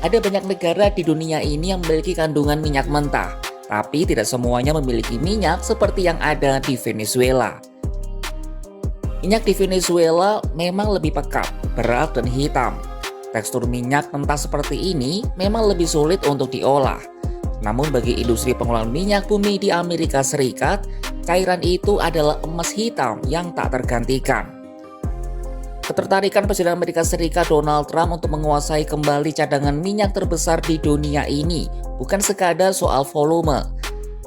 Ada banyak negara di dunia ini yang memiliki kandungan minyak mentah, tapi tidak semuanya memiliki minyak seperti yang ada di Venezuela. Minyak di Venezuela memang lebih pekat, berat, dan hitam. Tekstur minyak mentah seperti ini memang lebih sulit untuk diolah. Namun bagi industri pengolahan minyak bumi di Amerika Serikat, cairan itu adalah emas hitam yang tak tergantikan. Ketertarikan Presiden Amerika Serikat Donald Trump untuk menguasai kembali cadangan minyak terbesar di dunia ini bukan sekadar soal volume,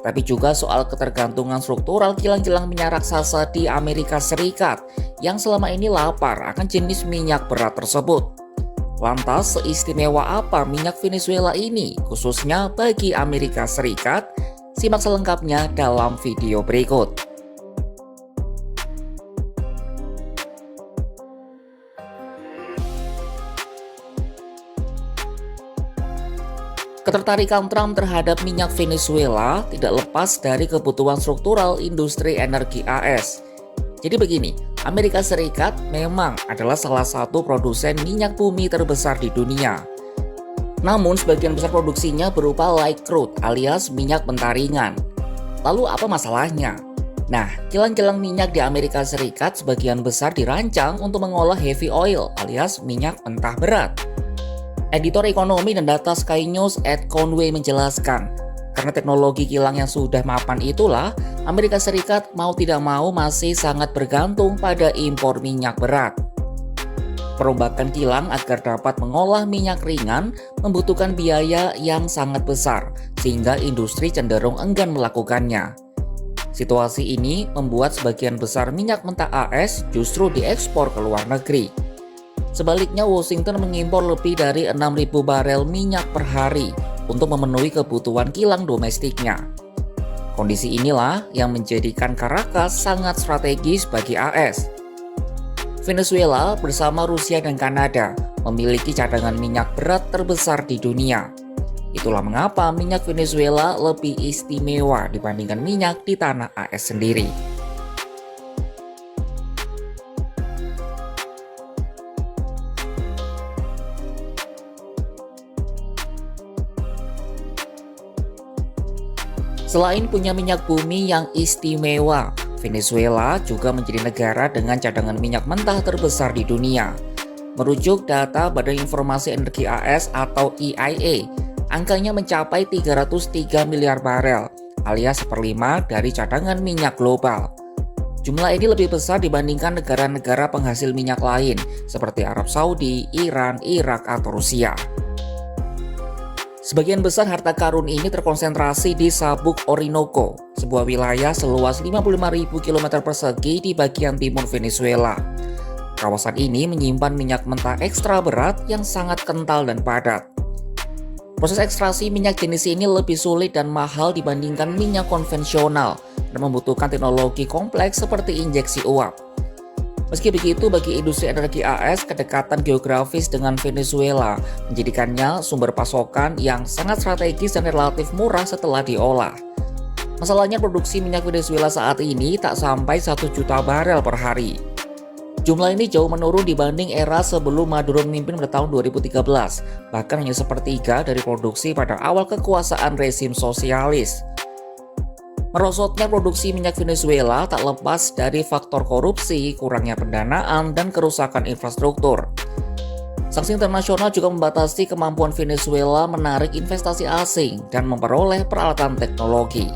tapi juga soal ketergantungan struktural kilang-kilang minyak raksasa di Amerika Serikat yang selama ini lapar akan jenis minyak berat tersebut. Lantas, seistimewa apa minyak Venezuela ini, khususnya bagi Amerika Serikat? Simak selengkapnya dalam video berikut. Ketertarikan Trump terhadap minyak Venezuela tidak lepas dari kebutuhan struktural industri energi AS. Jadi begini, Amerika Serikat memang adalah salah satu produsen minyak bumi terbesar di dunia. Namun sebagian besar produksinya berupa light crude alias minyak mentah ringan. Lalu apa masalahnya? Nah, kilang-kilang minyak di Amerika Serikat sebagian besar dirancang untuk mengolah heavy oil alias minyak mentah berat. Editor ekonomi dan data Sky News Ed Conway menjelaskan, karena teknologi kilang yang sudah mapan itulah, Amerika Serikat mau tidak mau masih sangat bergantung pada impor minyak berat. Perombakan kilang agar dapat mengolah minyak ringan membutuhkan biaya yang sangat besar, sehingga industri cenderung enggan melakukannya. Situasi ini membuat sebagian besar minyak mentah AS justru diekspor ke luar negeri. Sebaliknya, Washington mengimpor lebih dari 6.000 barel minyak per hari untuk memenuhi kebutuhan kilang domestiknya. Kondisi inilah yang menjadikan Caracas sangat strategis bagi AS. Venezuela bersama Rusia dan Kanada memiliki cadangan minyak berat terbesar di dunia. Itulah mengapa minyak Venezuela lebih istimewa dibandingkan minyak di tanah AS sendiri. Selain punya minyak bumi yang istimewa, Venezuela juga menjadi negara dengan cadangan minyak mentah terbesar di dunia. Merujuk data Badan Informasi Energi AS atau EIA, angkanya mencapai 303 miliar barel, alias seperlima dari cadangan minyak global. Jumlah ini lebih besar dibandingkan negara-negara penghasil minyak lain, seperti Arab Saudi, Iran, Irak, atau Rusia. Sebagian besar harta karun ini terkonsentrasi di Sabuk Orinoco, sebuah wilayah seluas 55.000 km persegi di bagian timur Venezuela. Kawasan ini menyimpan minyak mentah ekstra berat yang sangat kental dan padat. Proses ekstraksi minyak jenis ini lebih sulit dan mahal dibandingkan minyak konvensional dan membutuhkan teknologi kompleks seperti injeksi uap. Meski begitu, bagi industri energi AS, kedekatan geografis dengan Venezuela menjadikannya sumber pasokan yang sangat strategis dan relatif murah setelah diolah. Masalahnya, produksi minyak Venezuela saat ini tak sampai 1 juta barel per hari. Jumlah ini jauh menurun dibanding era sebelum Maduro memimpin pada tahun 2013, bahkan hanya sepertiga dari produksi pada awal kekuasaan rezim sosialis. Merosotnya produksi minyak Venezuela tak lepas dari faktor korupsi, kurangnya pendanaan, dan kerusakan infrastruktur. Sanksi internasional juga membatasi kemampuan Venezuela menarik investasi asing dan memperoleh peralatan teknologi.